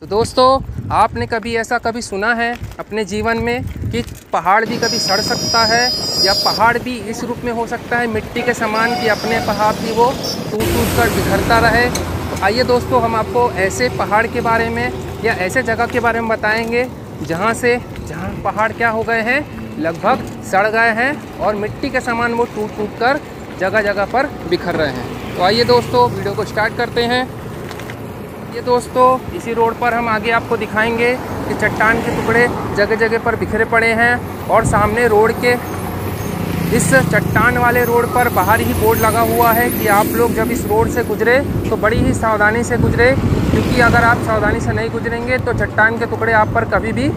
तो दोस्तों, आपने कभी ऐसा सुना है अपने जीवन में कि पहाड़ भी कभी सड़ सकता है या पहाड़ भी इस रूप में हो सकता है मिट्टी के समान कि अपने पहाड़ भी वो टूट कर बिखरता रहे। तो आइए दोस्तों, हम आपको ऐसे पहाड़ के बारे में या ऐसे जगह के बारे में बताएंगे जहाँ पहाड़ क्या हो गए हैं, लगभग सड़ गए हैं और मिट्टी के समान वो टूट कर जगह जगह पर बिखर रहे हैं। तो आइए दोस्तों, वीडियो को स्टार्ट करते हैं। ये दोस्तों, इसी रोड पर हम आगे आपको दिखाएंगे कि चट्टान के टुकड़े जगह जगह पर बिखरे पड़े हैं और सामने रोड के इस चट्टान वाले रोड पर बाहर ही बोर्ड लगा हुआ है कि आप लोग जब इस रोड से गुजरे तो बड़ी ही सावधानी से गुजरे, क्योंकि अगर आप सावधानी से नहीं गुजरेंगे तो चट्टान के टुकड़े आप पर कभी भी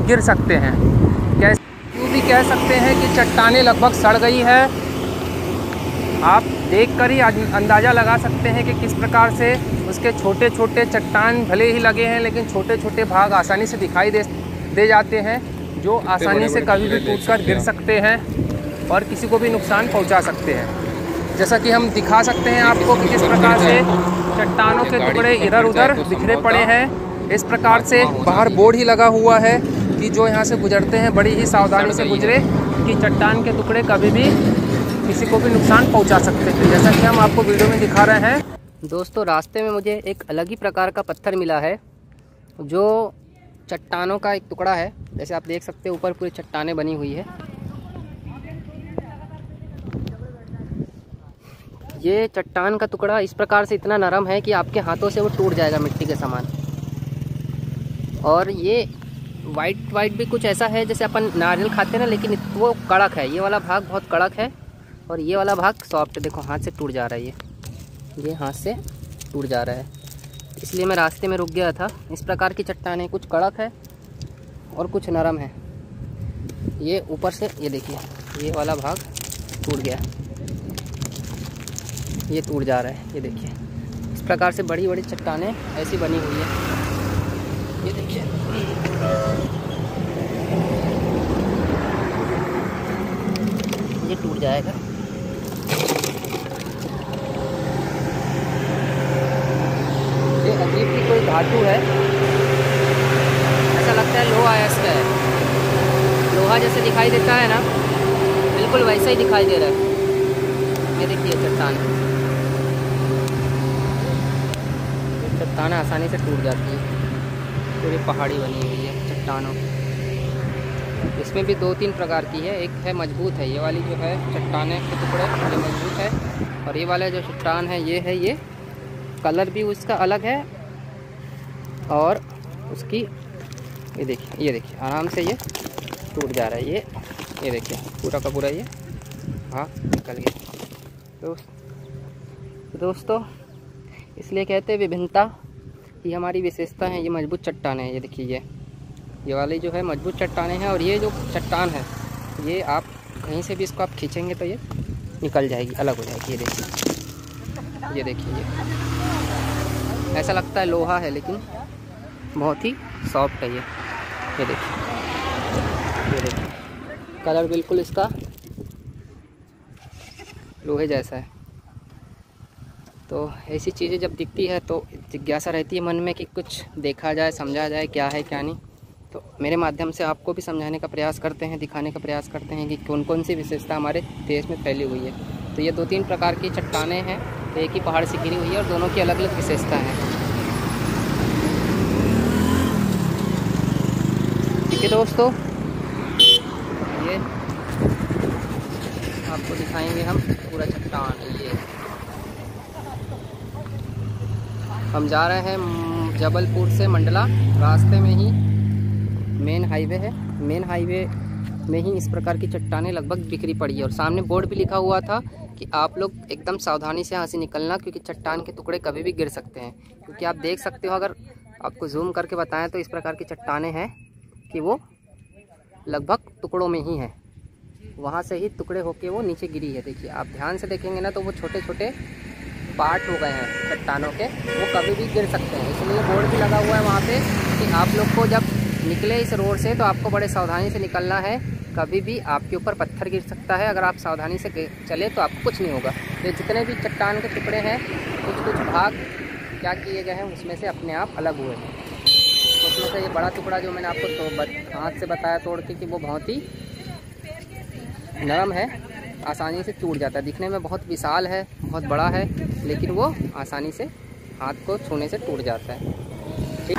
गिर सकते हैं। यूँ भी कह सकते हैं कि चट्टानें लगभग सड़ गई है। आप देखकर ही अंदाज़ा लगा सकते हैं कि किस प्रकार से उसके छोटे छोटे चट्टान भले ही लगे हैं, लेकिन छोटे छोटे भाग आसानी से दिखाई दे जाते हैं, जो आसानी से कभी भी टूटकर गिर सकते हैं और किसी को भी नुकसान पहुंचा सकते हैं। जैसा कि हम दिखा सकते हैं आपको कि किस प्रकार से चट्टानों के टुकड़े इधर उधर बिखरे पड़े हैं। इस प्रकार से बाहर बोर्ड ही लगा हुआ है कि जो यहाँ से गुजरते हैं बड़ी ही सावधानी से गुजरे, कि चट्टान के टुकड़े कभी भी किसी को भी नुकसान पहुंचा सकते हैं, जैसा कि हम आपको वीडियो में दिखा रहे हैं। दोस्तों, रास्ते में मुझे एक अलग ही प्रकार का पत्थर मिला है, जो चट्टानों का एक टुकड़ा है। जैसे आप देख सकते हैं, ऊपर पूरी चट्टानें बनी हुई है। ये चट्टान का टुकड़ा इस प्रकार से इतना नरम है कि आपके हाथों से वो टूट जाएगा मिट्टी के समान। और ये वाइट भी कुछ ऐसा है जैसे अपन नारियल खाते हैं ना, लेकिन वो कड़क है। ये वाला भाग बहुत कड़क है और ये वाला भाग सॉफ्ट। देखो, हाथ से टूट जा रहा है, ये हाथ से टूट जा रहा है, इसलिए मैं रास्ते में रुक गया था। इस प्रकार की चट्टानें कुछ कड़क है और कुछ नरम है। ये ऊपर से ये देखिए, ये वाला भाग टूट गया, ये टूट जा रहा है। ये देखिए, इस प्रकार से बड़ी बड़ी चट्टानें ऐसी बनी हुई है। ये देखिए, ये टूट जाएगा। ये अजीब की कोई धातु है, ऐसा लगता है लोहा ऐसा है। लोहा जैसे दिखाई देता है ना, बिल्कुल वैसा ही दिखाई दे रहा है। ये देखिए चट्टान आसानी से टूट जाती है। पूरी पहाड़ी बनी हुई है चट्टानों। इसमें भी 2-3 प्रकार की है। एक है मजबूत है, ये वाली जो है चट्टानें के टुकड़े ये मजबूत है, और ये वाला जो चट्टान है ये कलर भी उसका अलग है। और उसकी ये देखिए आराम से ये टूट जा रहा है। ये देखिए पूरा का पूरा ये हाँ निकल गया। तो दोस्तों, इसलिए कहते हैं विभिन्नता ये हमारी विशेषता है। ये मजबूत चट्टानें हैं। ये देखिए, ये वाली जो है मजबूत चट्टानें हैं, और ये जो चट्टान है ये आप कहीं से भी इसको आप खींचेंगे तो ये निकल जाएगी, अलग हो जाएगी। ये देखिए ये ऐसा लगता है लोहा है, लेकिन बहुत ही सॉफ्ट है। ये देखिए कलर बिल्कुल इसका लोहे जैसा है। तो ऐसी चीज़ें जब दिखती है तो जिज्ञासा रहती है मन में कि कुछ देखा जाए, समझा जाए क्या है क्या नहीं। तो मेरे माध्यम से आपको भी समझाने का प्रयास करते हैं, दिखाने का प्रयास करते हैं कि कौन कौन सी विशेषता हमारे देश में फैली हुई है। तो ये 2-3 प्रकार की चट्टानें हैं, एक ही पहाड़ से घिरी हुई है और दोनों की अलग अलग विशेषता हैं। ठीक है दोस्तों, ये आपको दिखाएंगे हम पूरा चट्टान। ये हम जा रहे हैं जबलपुर से मंडला, रास्ते में ही मेन हाईवे है। मेन हाईवे में ही इस प्रकार की चट्टानें लगभग बिखरी पड़ी है, और सामने बोर्ड भी लिखा हुआ था कि आप लोग एकदम सावधानी से यहाँ से निकलना, क्योंकि चट्टान के टुकड़े कभी भी गिर सकते हैं। क्योंकि आप देख सकते हो, अगर आपको जूम करके बताएं तो इस प्रकार की चट्टानें हैं कि वो लगभग टुकड़ों में ही हैं, वहाँ से ही टुकड़े होके वो नीचे गिरी है। देखिए, आप ध्यान से देखेंगे ना तो वो छोटे छोटे पार्ट हो गए हैं चट्टानों के, वो कभी भी गिर सकते हैं। इसलिए बोर्ड भी लगा हुआ है वहाँ पे कि आप लोग को जब निकले इस रोड से तो आपको बड़े सावधानी से निकलना है। कभी भी आपके ऊपर पत्थर गिर सकता है, अगर आप सावधानी से चले तो आपको कुछ नहीं होगा। ये जितने भी चट्टान के टुकड़े हैं, कुछ भाग क्या किए गए हैं उसमें से अपने आप अलग हुए हैं। उसमें से ये बड़ा टुकड़ा जो मैंने आपको हाथ से बताया तोड़ के कि वो बहुत ही नरम है, आसानी से टूट जाता है। दिखने में बहुत विशाल है, बहुत बड़ा है, लेकिन वो आसानी से हाथ को छूने से टूट जाता है। ठीक,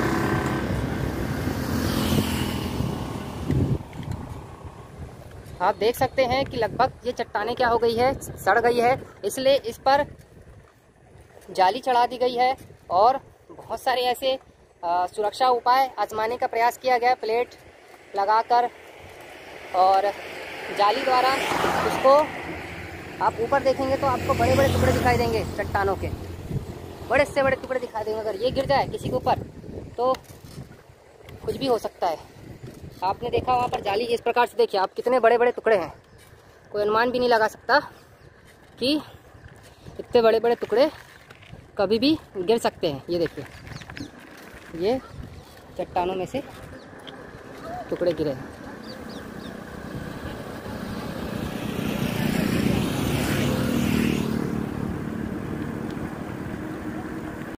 आप देख सकते हैं कि लगभग ये चट्टानें क्या हो गई है, सड़ गई है, इसलिए इस पर जाली चढ़ा दी गई है और बहुत सारे ऐसे सुरक्षा उपाय आजमाने का प्रयास किया गया, प्लेट लगाकर और जाली द्वारा। उसको आप ऊपर देखेंगे तो आपको बड़े बड़े टुकड़े दिखाई देंगे, चट्टानों के बड़े से बड़े टुकड़े दिखाई देंगे। अगर ये गिर जाए किसी के ऊपर तो कुछ भी हो सकता है। आपने देखा वहाँ पर जाली इस प्रकार से, देखिए आप कितने बड़े बड़े टुकड़े हैं, कोई अनुमान भी नहीं लगा सकता कि इतने बड़े बड़े टुकड़े कभी भी गिर सकते हैं। ये देखिए, ये चट्टानों में से टुकड़े गिरे हैं।